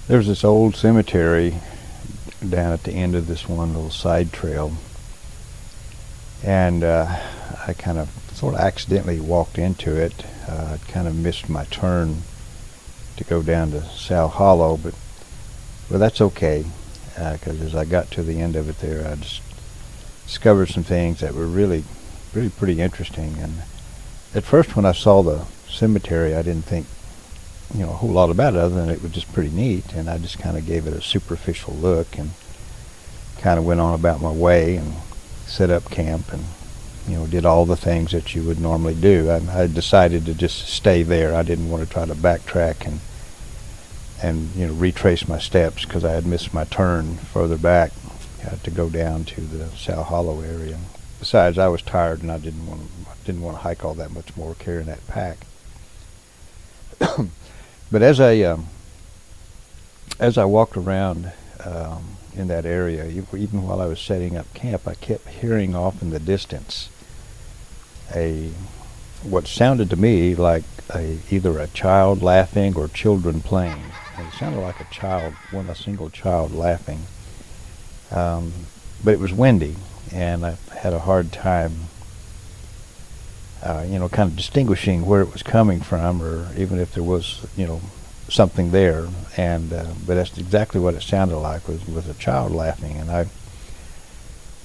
There's this old cemetery down at the end of this one little side trail, and I kind of sort of accidentally walked into it. I kind of missed my turn to go down to Sow Hollow, but that's okay, because as I got to the end of it there, I just discovered some things that were really pretty interesting. And at first, when I saw the cemetery, I didn't think a whole lot about it other than it was just pretty neat, and I just kind of gave it a superficial look and kind of went on about my way and set up camp and did all the things that you would normally do. I decided to just stay there. I didn't want to try to backtrack and retrace my steps, because I had missed my turn further back to go down to the Sow Hollow area. Besides, I was tired and I didn't want to hike all that much more carrying that pack. But as I walked around in that area, even while I was setting up camp, I kept hearing off in the distance what sounded to me like either a child laughing or children playing. And it sounded like a single child laughing. But it was windy, and I had a hard time kind of distinguishing where it was coming from, or even if there was, something there. And but that's exactly what it sounded like, was a child laughing. And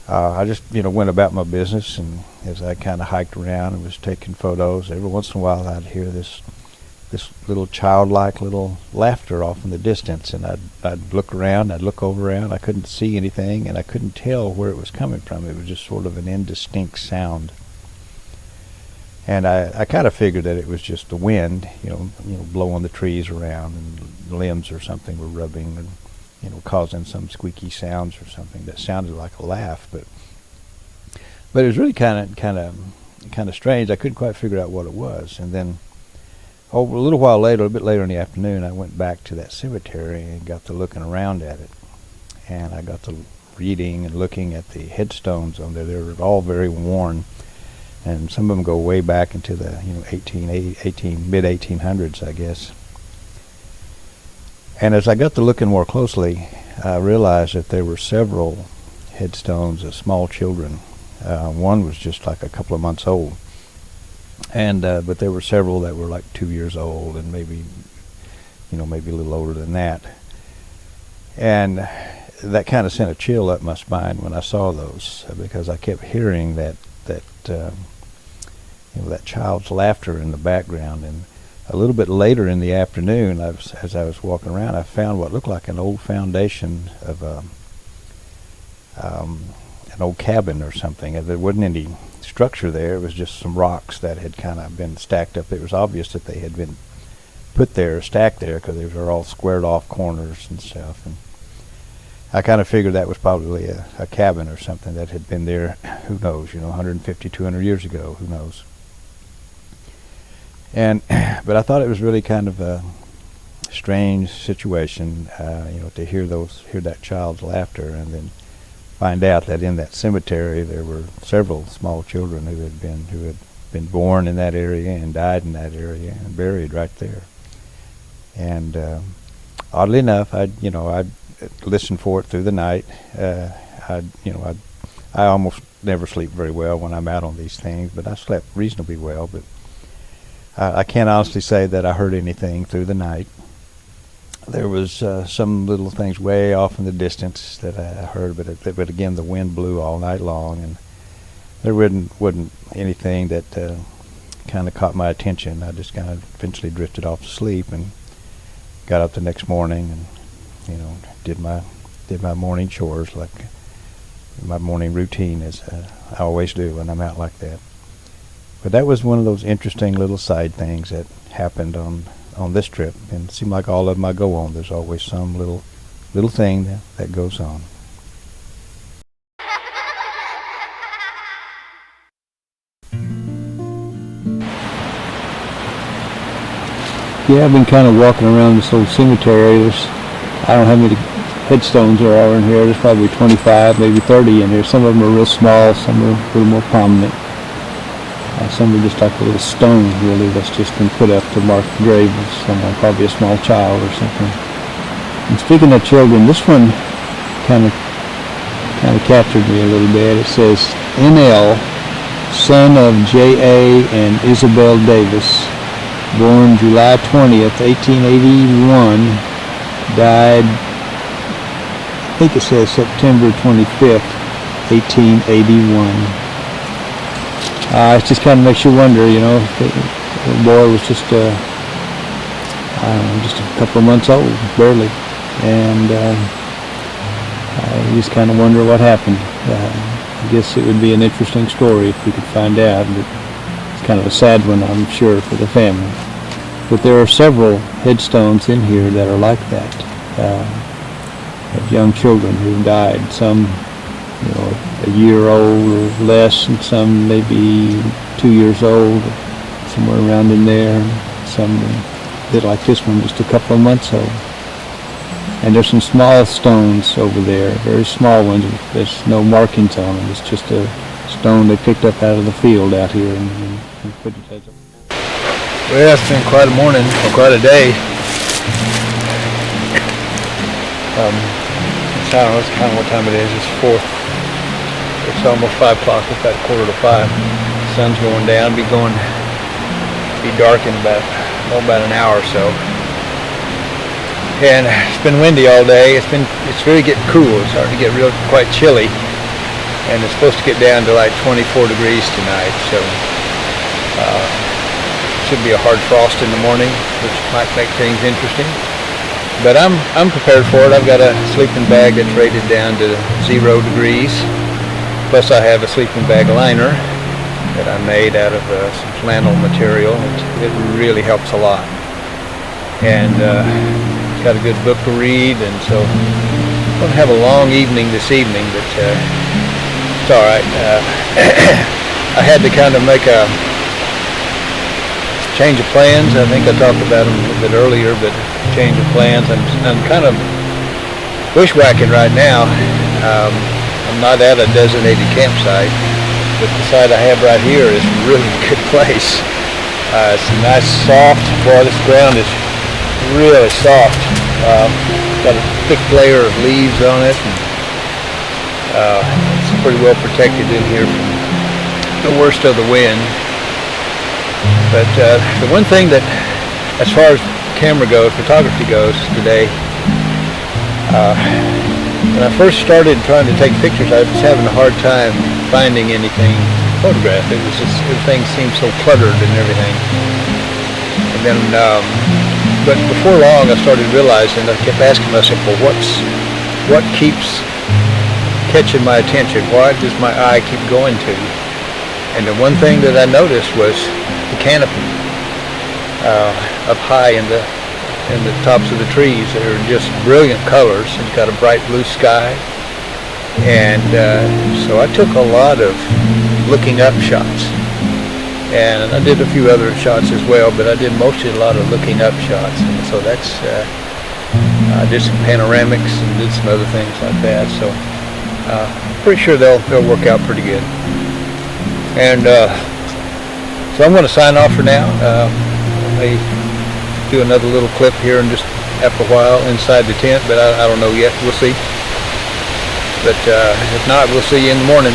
I just went about my business, and as I kind of hiked around and was taking photos, every once in a while I'd hear this little childlike little laughter off in the distance, and I'd look around, I'd look over around. I couldn't see anything, and I couldn't tell where it was coming from. It was just sort of an indistinct sound. And I kind of figured that it was just the wind, blowing the trees around, and limbs or something were rubbing and, causing some squeaky sounds or something that sounded like a laugh. But it was really kind of strange. I couldn't quite figure out what it was. And then, a little while later, a bit later in the afternoon, I went back to that cemetery and got to looking around at it. And I got to reading and looking at the headstones on there. They were all very worn, and some of them go way back into the mid-1800s, I guess. And as I got to looking more closely, I realized that there were several headstones of small children. One was just like a couple of months old, and but there were several that were like 2 years old, and maybe a little older than that. And that kind of sent a chill up my spine when I saw those, because I kept hearing that child's laughter in the background. And a little bit later in the afternoon, as I was walking around, I found what looked like an old foundation of an old cabin or something. There wasn't any structure there. It was just some rocks that had kind of been stacked up. It was obvious that they had been put there, stacked there, because they were all squared off corners and stuff. And I kind of figured that was probably a cabin or something that had been there, who knows, 150, 200 years ago, who knows. But I thought it was really kind of a strange situation, to hear that child's laughter, and then find out that in that cemetery there were several small children who had been born in that area and died in that area and buried right there. And oddly enough, I'd listened for it through the night. I almost never sleep very well when I'm out on these things, but I slept reasonably well. But I can't honestly say that I heard anything through the night. There was some little things way off in the distance that I heard, but again, the wind blew all night long, and there wasn't anything that kind of caught my attention. I just kind of eventually drifted off to sleep and got up the next morning and did my morning chores, like my morning routine, as I always do when I'm out like that. But that was one of those interesting little side things that happened on this trip, and it seemed like all of them I go on, there's always some little thing that goes on. Yeah, I've been kind of walking around this old cemetery. I don't know how many headstones there are in here. There's probably 25, maybe 30 in here. Some of them are real small, some are a little more prominent. Some are just like a little stone, really, that's just been put up to mark the grave of someone, probably a small child or something. And speaking of children, this one kind of captured me a little bit. It says, NL, son of J.A. and Isabel Davis, born July 20th, 1881, died, I think it says September 25th, 1881. It just kind of makes you wonder, you know, if the boy was just a couple of months old, barely, and you just kind of wonder what happened. I guess it would be an interesting story if we could find out, but it's kind of a sad one, I'm sure, for the family. But there are several headstones in here that are like that, of young children who died, some, you know, a year old or less, and some maybe 2 years old, somewhere around in there, some a bit like this one, just a couple of months old. And there's some small stones over there, very small ones. There's no markings on them. It's just a stone they picked up out of the field out here and put it as a... Well, it's been quite a morning, or quite a day. I don't know, it's kind of what time it is. It's 4. It's almost 5 o'clock. It's about 4:45. The sun's going down. Be dark in about an hour or so. And it's been windy all day. It's really getting cool. It's starting to get quite chilly, and it's supposed to get down to like 24 degrees tonight. So should be a hard frost in the morning, which might make things interesting. But I'm prepared for it. I've got a sleeping bag that's rated down to 0 degrees. Plus, I have a sleeping bag liner that I made out of some flannel material. It really helps a lot. And got a good book to read, and so I'm going to have a long evening this evening, but it's all right. I had to kind of make a change of plans. I think I talked about them a little bit earlier, but change of plans. I'm kind of bushwhacking right now. I'm not at a designated campsite, but the site I have right here is a really good place. It's a nice soft, boy, this ground is really soft. Got a thick layer of leaves on it, and it's pretty well protected in here from the worst of the wind. But the one thing that, as far as camera goes, photography goes today, when I first started trying to take pictures, I was having a hard time finding anything to photograph. It was just, everything seemed so cluttered and everything. And then but before long, I started realizing, I kept asking myself, well, what keeps catching my attention? Why does my eye keep going to? And the one thing that I noticed was the canopy up high in the tops of the trees. They're just brilliant colors. It's got a bright blue sky. And so I took a lot of looking up shots. And I did a few other shots as well, but I did mostly a lot of looking up shots. And so that's, I did some panoramics and did some other things like that. So pretty sure they'll work out pretty good. And so I'm going to sign off for now. I may do another little clip here and just after a while inside the tent, but I don't know yet. We'll see. But if not, we'll see you in the morning.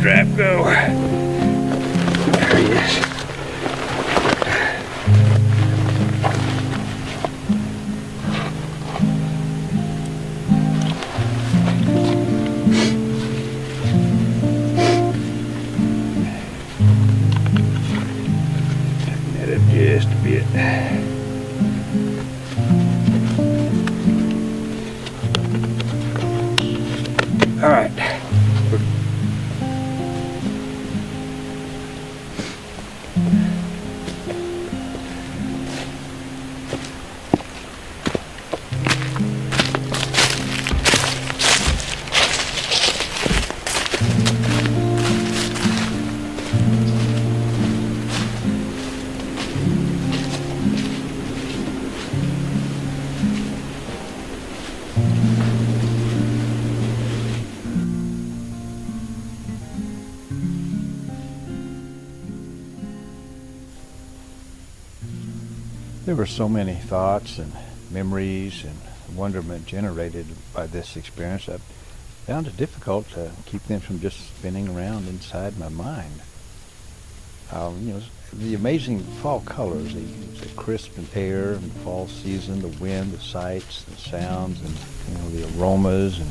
strap go? There he is. Tighten that up just a bit. All right. There were so many thoughts and memories and wonderment generated by this experience. I found it difficult to keep them from just spinning around inside my mind. The amazing fall colors, the crisp air and fall season, the wind, the sights, the sounds, and the aromas, and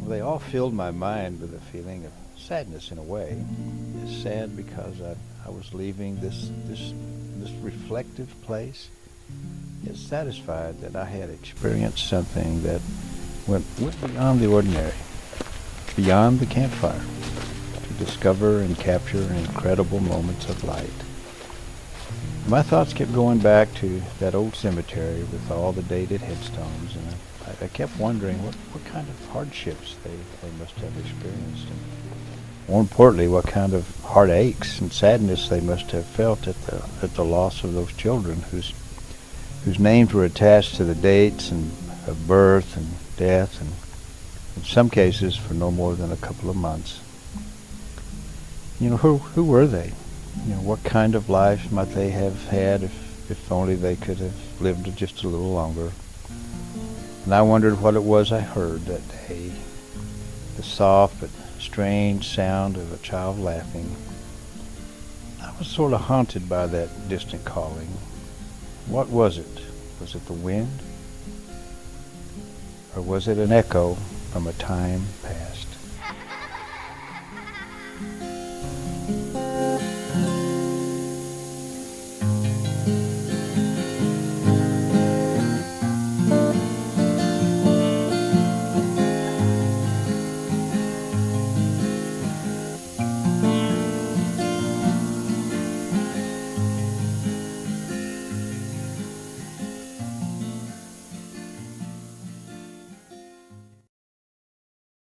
they all filled my mind with a feeling of sadness in a way. It's sad because I was leaving this reflective place, yet satisfied that I had experienced something that went beyond the ordinary, beyond the campfire, to discover and capture incredible moments of light. My thoughts kept going back to that old cemetery with all the dated headstones, and I kept wondering what kind of hardships they must have experienced, and more importantly, what kind of heartaches and sadness they must have felt at the loss of those children whose names were attached to the dates and of birth and death, and in some cases for no more than a couple of months. Who were they? What kind of life might they have had if only they could have lived just a little longer? And I wondered what it was I heard that day, the soft but strange sound of a child laughing. I was sort of haunted by that distant calling. What was it? Was it the wind? Or was it an echo from a time past?